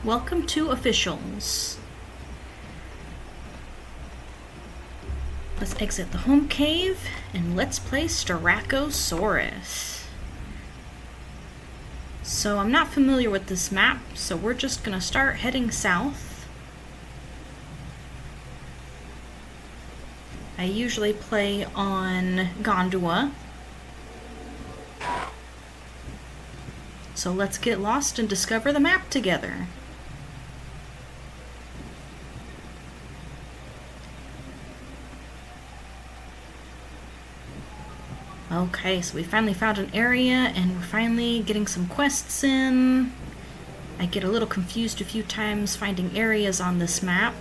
Welcome to Officials. Let's exit the home cave and let's play Styracosaurus. So I'm not familiar with this map, so we're just gonna start heading south. I usually play on Gondola. So let's get lost and discover the map together. Okay, so we finally found an area and we're finally getting some quests in. I get a little confused a few times finding areas on this map.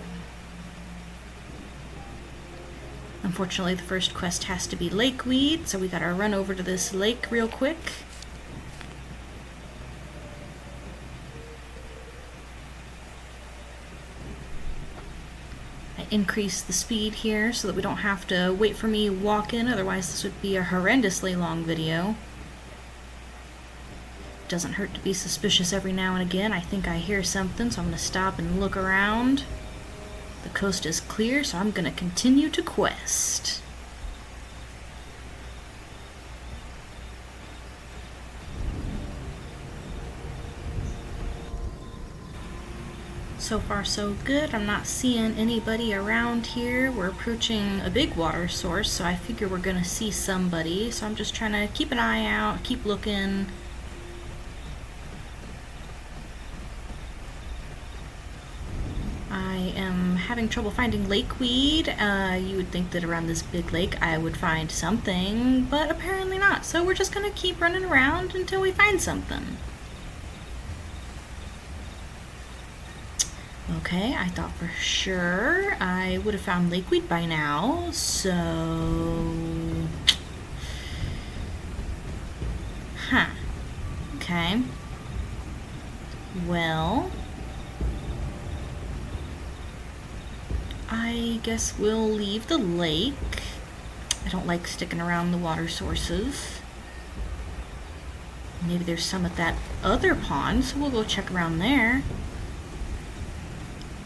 Unfortunately, the first quest has to be lakeweed, so we gotta run over to this lake real quick. Increase the speed here so that we don't have to wait for me walk in, otherwise this would be a horrendously long video. Doesn't hurt to be suspicious every now and again. I think I hear something, so I'm going to stop and look around. The coast is clear, so I'm going to continue to quest. So far so good. I'm not seeing anybody around here. We're approaching a big water source, so I figure we're gonna see somebody. So I'm just trying to keep an eye out, keep looking. I am having trouble finding lakeweed. You would think that around this big lake I would find something, but apparently not. So we're just gonna keep running around until we find something. Okay, I thought for sure I would have found lakeweed by now, so... Okay. Well... I guess we'll leave the lake. I don't like sticking around the water sources. Maybe there's some at that other pond, so we'll go check around there.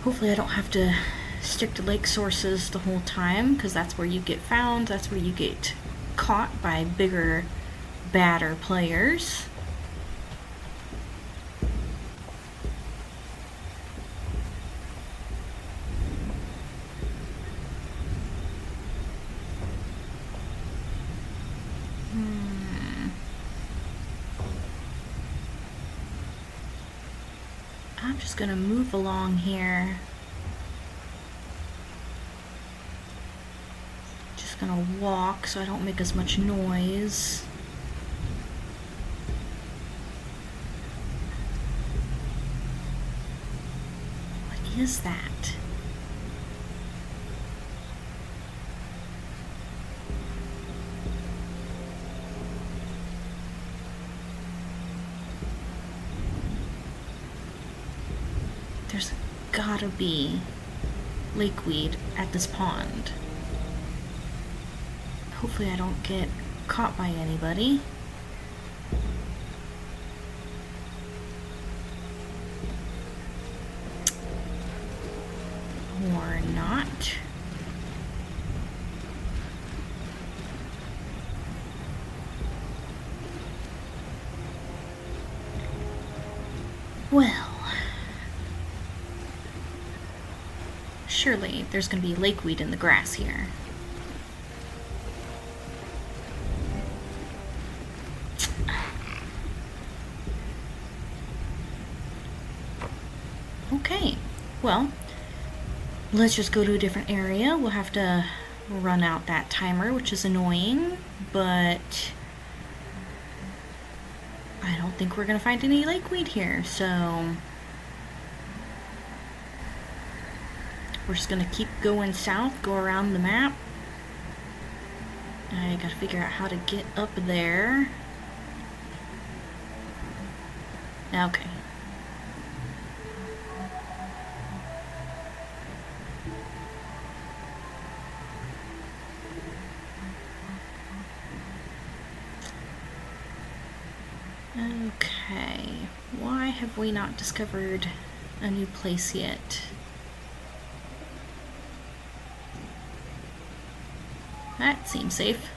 Hopefully I don't have to stick to lake sources the whole time, because that's where you get found, that's where you get caught by bigger, badder players. I'm just gonna move along here. Just gonna walk so I don't make as much noise. What is that? There's gotta be lakeweed at this pond. Hopefully I don't get caught by anybody. Or not. Well. Surely there's going to be lakeweed in the grass here. Okay, well, let's just go to a different area. We'll have to run out that timer, which is annoying, but I don't think we're going to find any lakeweed here, so... We're just gonna keep going south, go around the map. I gotta figure out how to get up there. Okay. Okay. Why have we not discovered a new place yet. That seems safe.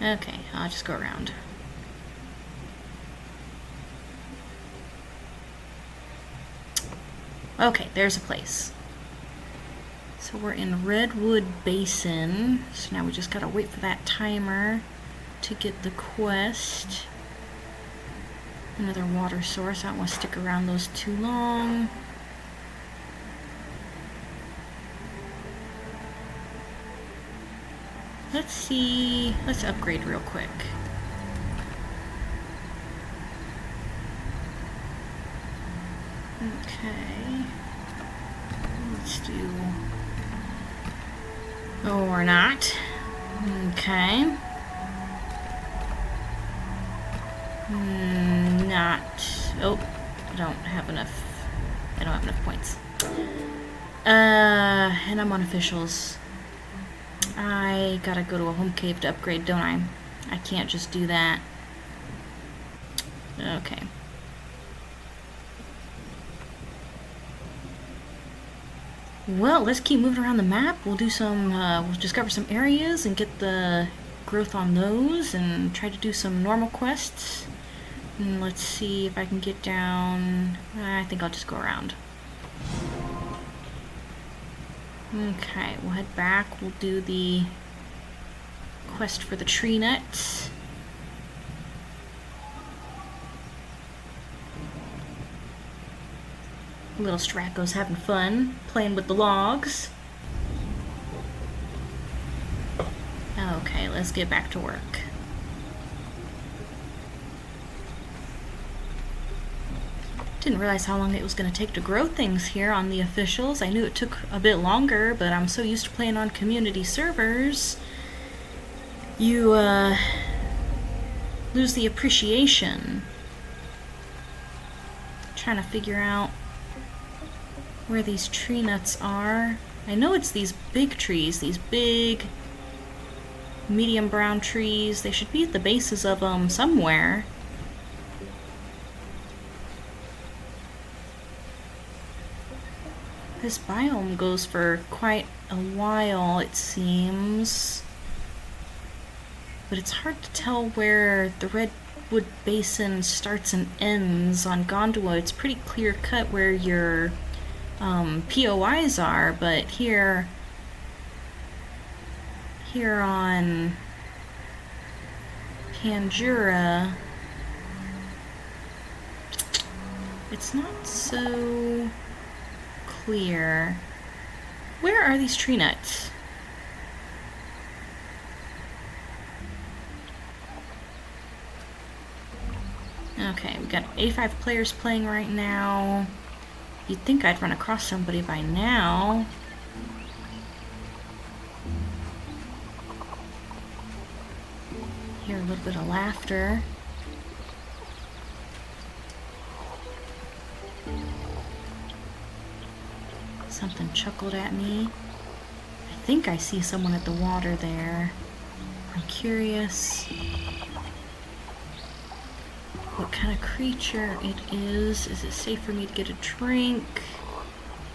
Okay, I'll just go around. Okay, there's a place. So we're in Redwood Basin. So now we just gotta wait for that timer to get the quest. Another water source. I don't want to stick around those too long. Let's see. Let's upgrade real quick. Okay. Let's do... or not. Okay. Not... oh, I don't have enough points. And I'm on officials. I gotta go to a home cave to upgrade, don't I? I can't just do that. Okay. Well, let's keep moving around the map. We'll do some, we'll discover some areas and get the growth on those and try to do some normal quests. And let's see if I can get down. I think I'll just go around. Okay, we'll head back. We'll do the quest for the tree nuts. Little Styraco's having fun, playing with the logs. Okay, let's get back to work. Didn't realize how long it was going to take to grow things here on the officials. I knew it took a bit longer, but I'm so used to playing on community servers. You, lose the appreciation. Trying to figure out where these tree nuts are. I know it's these big trees, these big medium brown trees. They should be at the bases of them somewhere. This biome goes for quite a while, it seems. But it's hard to tell where the Redwood Basin starts and ends. On Gondola, it's pretty clear cut where your POIs are, but here on Panjura, it's not so clear. Where are these tree nuts? Okay, we got A5 players playing right now. You'd think I'd run across somebody by now. Hear a little bit of laughter. Something chuckled at me. I think I see someone at the water there. I'm curious what kind of creature it is. Is it safe for me to get a drink?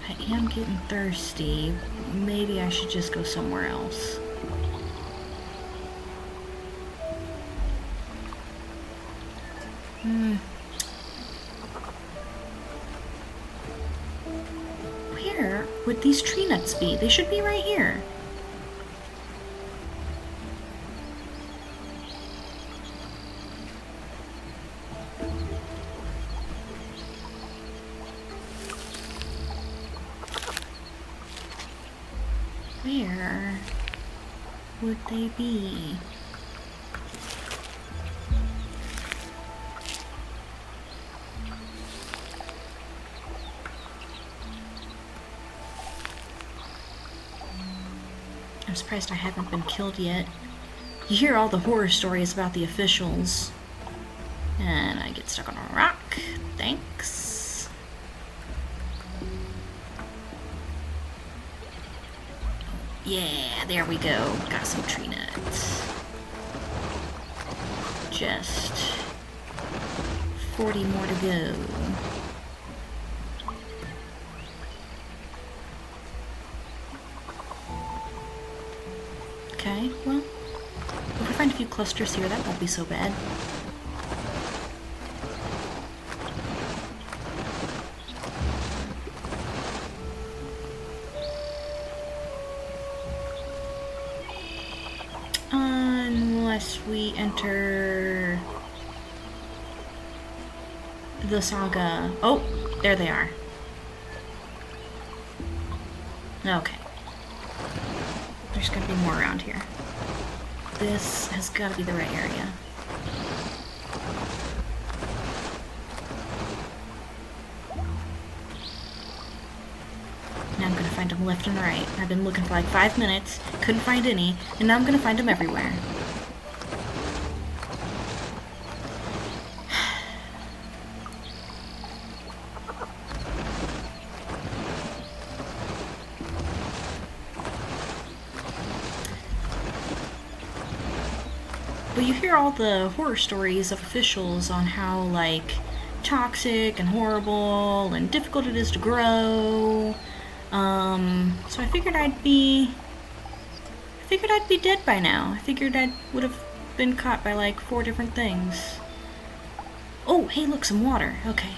I am getting thirsty. Maybe I should just go somewhere else. Where would these tree nuts be? They should be right here. Where would they be? I'm surprised I haven't been killed yet. You hear all the horror stories about the officials. And I get stuck on a rock. Thanks. Yeah, there we go. Got some tree nuts. Just 40 more to go. well, if we find a few clusters here, that won't be so bad. Unless we enter the saga. Oh, there they are. Okay. There's gotta be more around here. This has gotta be the right area. Now I'm gonna find them left and right. I've been looking for like 5 minutes, couldn't find any, and now I'm gonna find them everywhere. But you hear all the horror stories of officials on how, like, toxic and horrible and difficult it is to grow. So I figured I'd be dead by now. I figured I would have been caught by like 4 different things. Oh, hey, look, some water. Okay.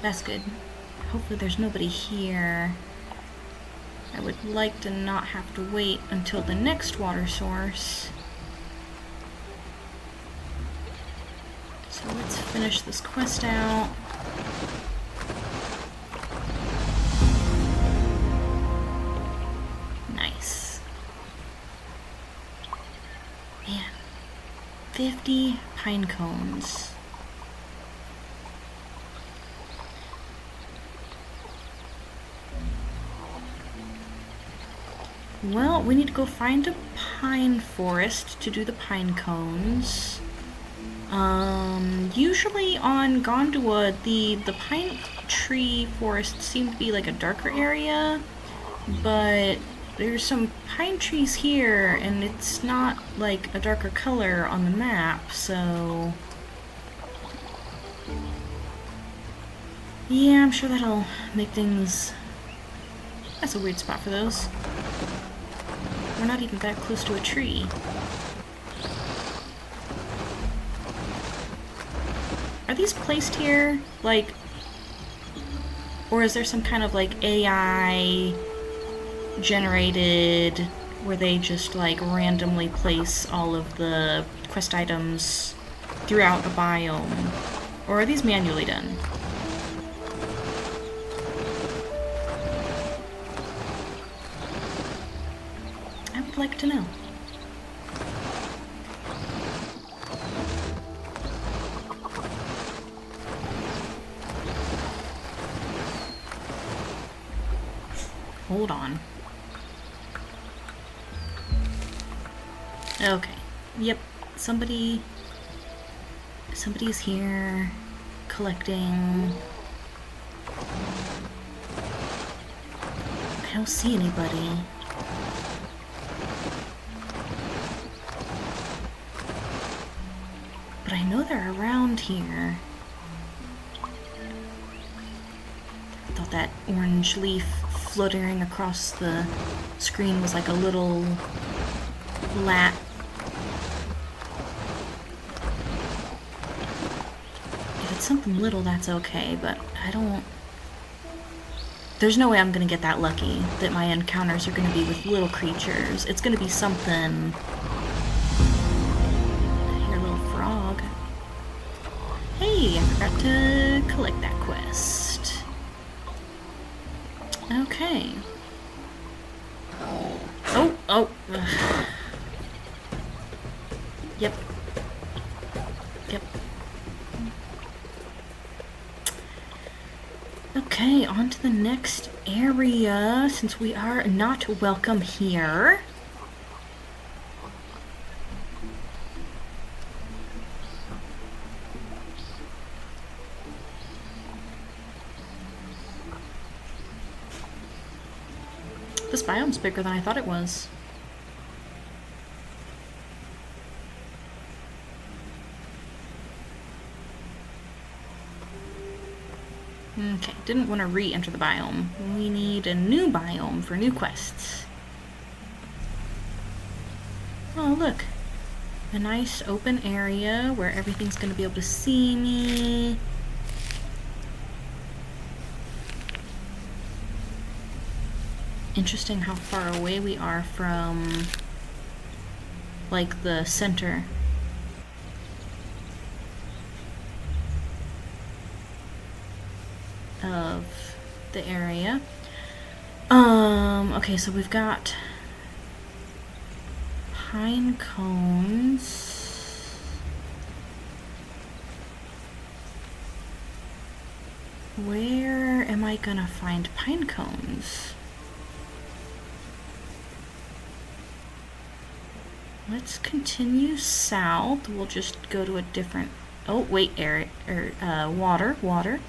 That's good. Hopefully there's nobody here. I would like to not have to wait until the next water source. So let's finish this quest out. Nice. Man, 50 pine cones. Well, we need to go find a pine forest to do the pine cones. Usually on Gondua, the pine tree forests seem to be like a darker area, but there's some pine trees here, and it's not like a darker color on the map, so... Yeah, I'm sure that'll make things... That's a weird spot for those. We're not even that close to a tree. Are these placed here, like, or is there some kind of, like, AI generated where they just, like, randomly place all of the quest items throughout a biome? Or are these manually done? I would like to know. Hold on. Okay. Yep. Somebody's here collecting. I don't see anybody. But I know they're around here. I thought that orange leaf fluttering across the screen was like a little lat. If it's something little, that's okay, but I don't... There's no way I'm gonna get that lucky that my encounters are gonna be with little creatures. It's gonna be something... I hear a little frog. Hey, I forgot to collect that quest. Okay. Oh. Ugh. Yep. Okay, on to the next area, since we are not welcome here. This biome's bigger than I thought it was. Okay, didn't want to re-enter the biome. We need a new biome for new quests. Oh, look. A nice open area where everything's going to be able to see me. Interesting how far away we are from, like, the center. Of the area. Okay, so we've got pine cones. Where am I gonna find pine cones? Let's continue south. We'll just go to a different... Oh, wait, water.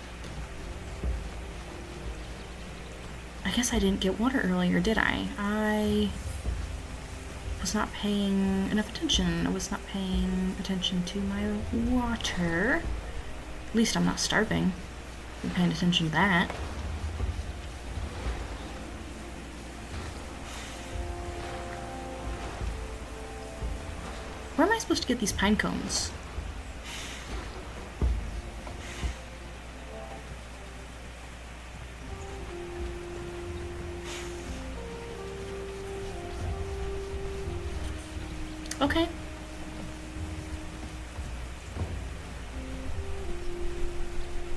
I guess I didn't get water earlier, did I? I was not paying enough attention. I was not paying attention to my water. At least I'm not starving. I'm paying attention to that. Where am I supposed to get these pine cones? Okay.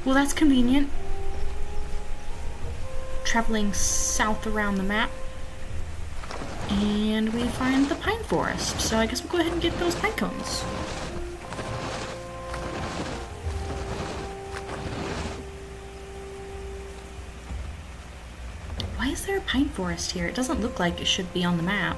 Well, that's convenient. Traveling south around the map. And we find the pine forest. So I guess we'll go ahead and get those pine cones. Why is there a pine forest here? It doesn't look like it should be on the map.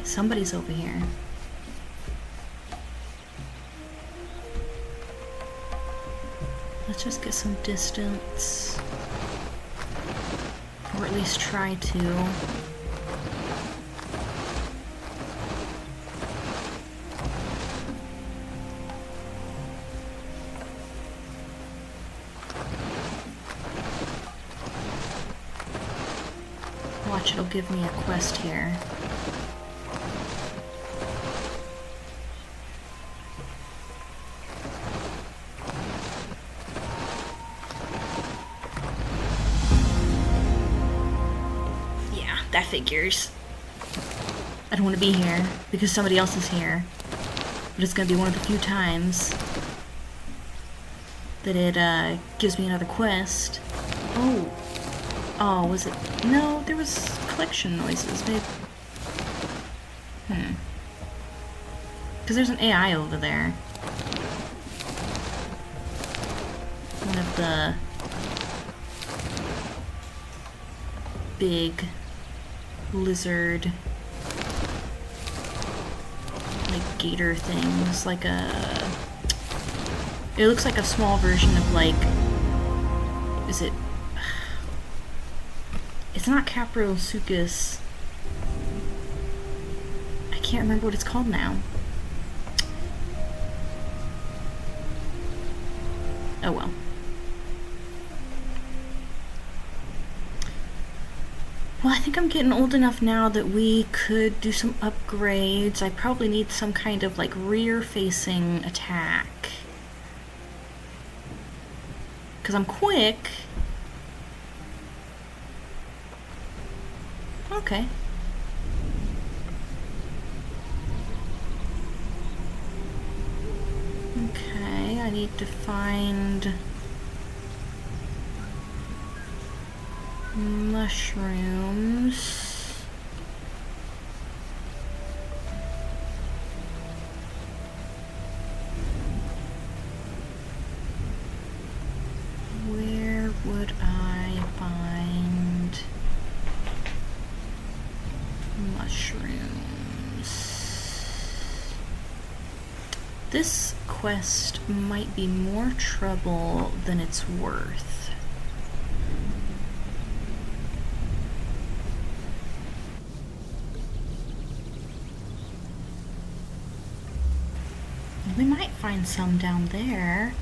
Somebody's over here. Let's just get some distance. Or at least try to. Watch, it'll give me a quest here. That figures. I don't want to be here because somebody else is here. But it's going to be one of the few times that it gives me another quest. Oh. Oh, was it? No, there was collection noises. Maybe. Because there's an AI over there. One of the big lizard, like gator things, like a... It looks like a small version of, like... Is it... It's not Caprosuchus. I can't remember what it's called now. Oh well. Well, I think I'm getting old enough now that we could do some upgrades. I probably need some kind of, like, rear-facing attack. Because I'm quick. Okay. Okay, I need to find... mushrooms. Where would I find This quest might be more trouble than it's worth. We might find some down there.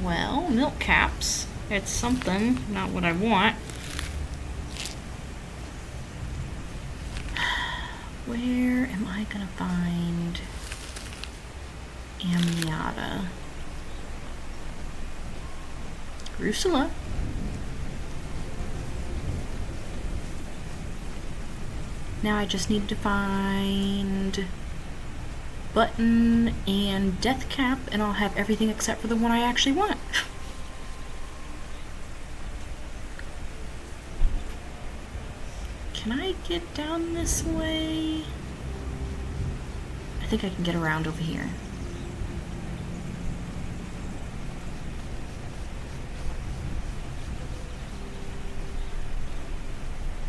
Well, milk caps. It's something, not what I want. Where am I gonna find amniota? Rusula. Now I just need to find button and death cap, and I'll have everything except for the one I actually want. Can I get down this way? I think I can get around over here.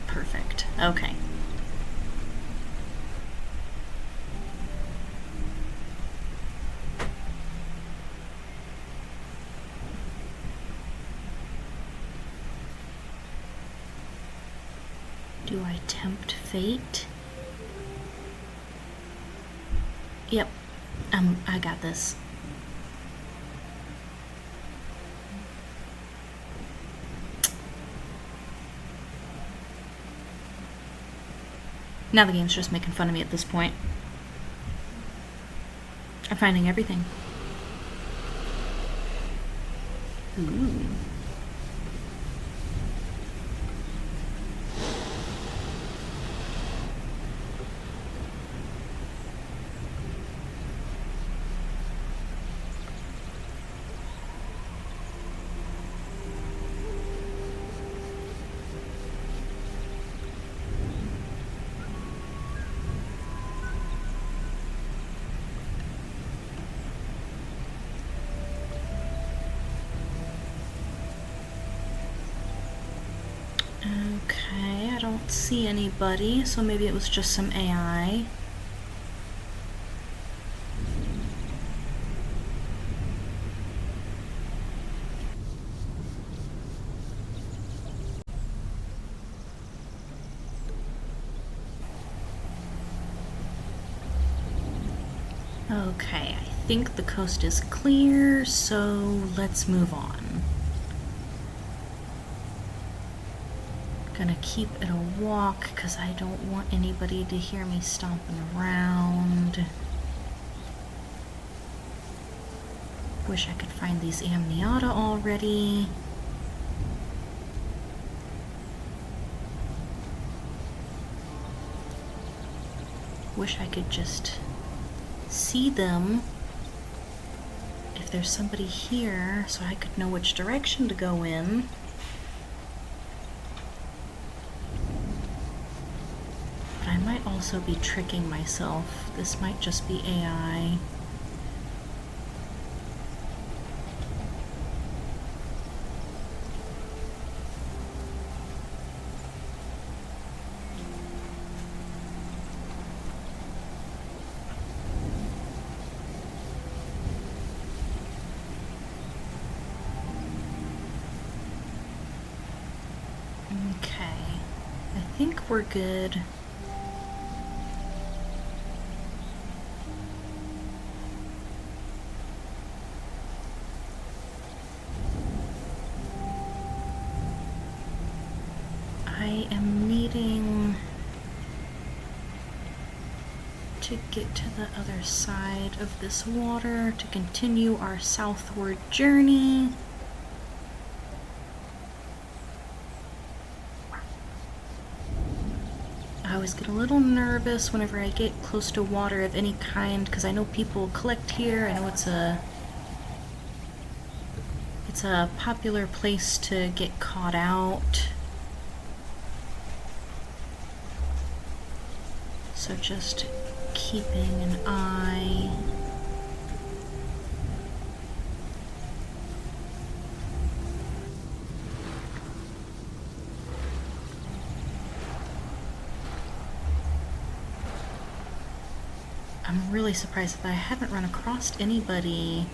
Perfect. Okay. Do I tempt fate? Yep. I got this. Now the game's just making fun of me at this point. I'm finding everything. Ooh. Okay, I don't see anybody, so maybe it was just some AI. Okay, I think the coast is clear, so let's move on. Gonna keep it a walk because I don't want anybody to hear me stomping around. Wish I could find these amniota already. Wish I could just see them if there's somebody here so I could know which direction to go in. But I might also be tricking myself. This might just be AI. Okay, I think we're good. I am needing to get to the other side of this water to continue our southward journey. I always get a little nervous whenever I get close to water of any kind because I know people collect here. I know it's a popular place to get caught out. So just keeping an eye. I'm really surprised that I haven't run across anybody.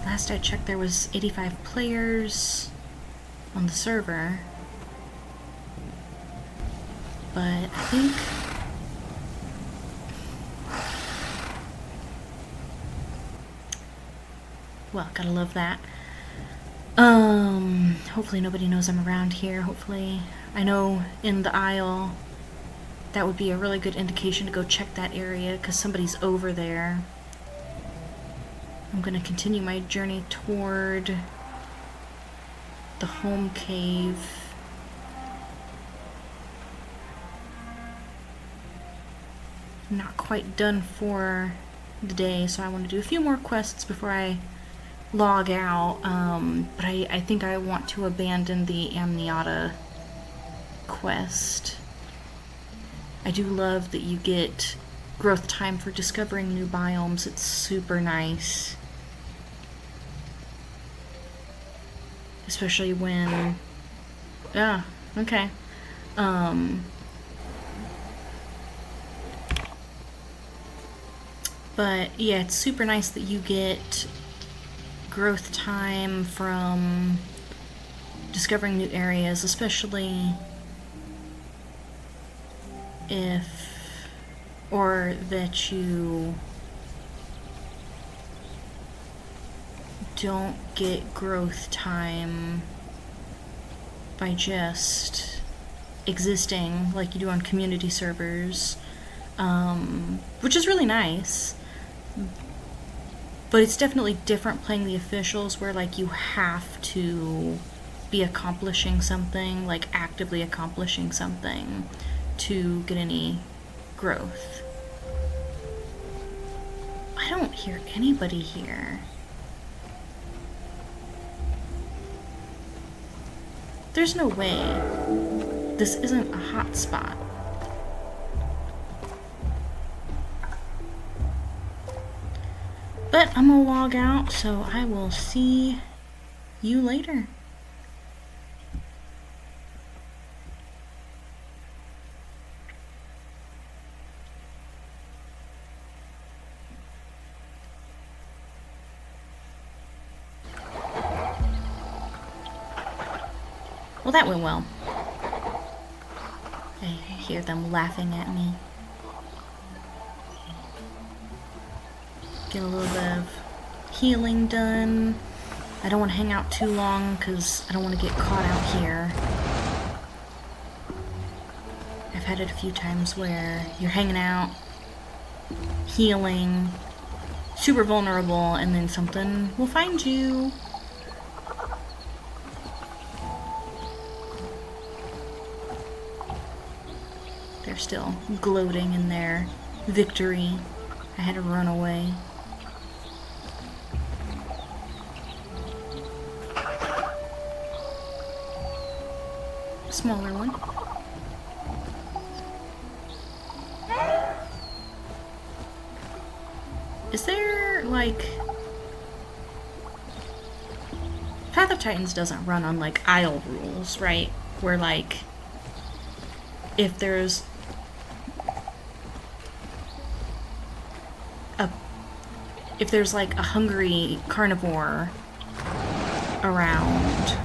Last I checked, there was 85 players on the server. But I think... well, gotta love that. Hopefully nobody knows I'm around here, hopefully. I know in the aisle, that would be a really good indication to go check that area, because somebody's over there. I'm gonna continue my journey toward the home cave. I'm not quite done for the day, so I want to do a few more quests before I log out, but I think I want to abandon the Amniota quest. I do love that you get growth time for discovering new biomes. It's super nice. Especially when... ah, okay. But yeah, it's super nice that you get growth time from discovering new areas, especially if... or that you don't get growth time by just existing like you do on community servers, which is really nice. But it's definitely different playing the officials, where like you have to be accomplishing something, like actively accomplishing something to get any growth. I don't hear anybody here. There's no way this isn't a hot spot. But I'm gonna log out, so I will see you later. Well, that went well. I hear them laughing at me. Get a little bit of healing done. I don't want to hang out too long because I don't want to get caught out here. I've had it a few times where you're hanging out, healing, super vulnerable, and then something will find you. They're still gloating in their victory. I had to run away. Smaller one. Is there, like... Path of Titans doesn't run on, like, aisle rules, right? Where, like, if there's like a hungry carnivore around,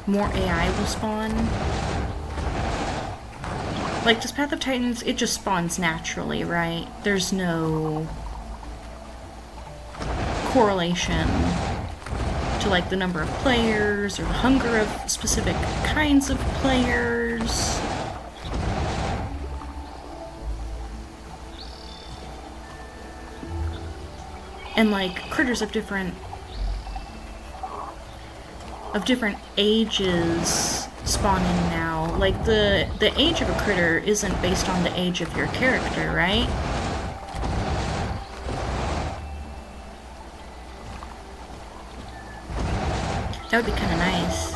more AI will spawn. Like, does Path of Titans, it just spawns naturally, right? There's no correlation to, like, the number of players or the hunger of specific kinds of players. And, like, critters of different ages spawning now. Like, the age of a critter isn't based on the age of your character, right? That would be kind of nice.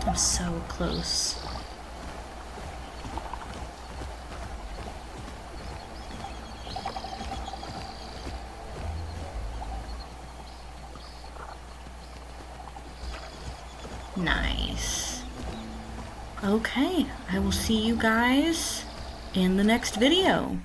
I'm so close. Nice. Okay, I will see you guys in the next video.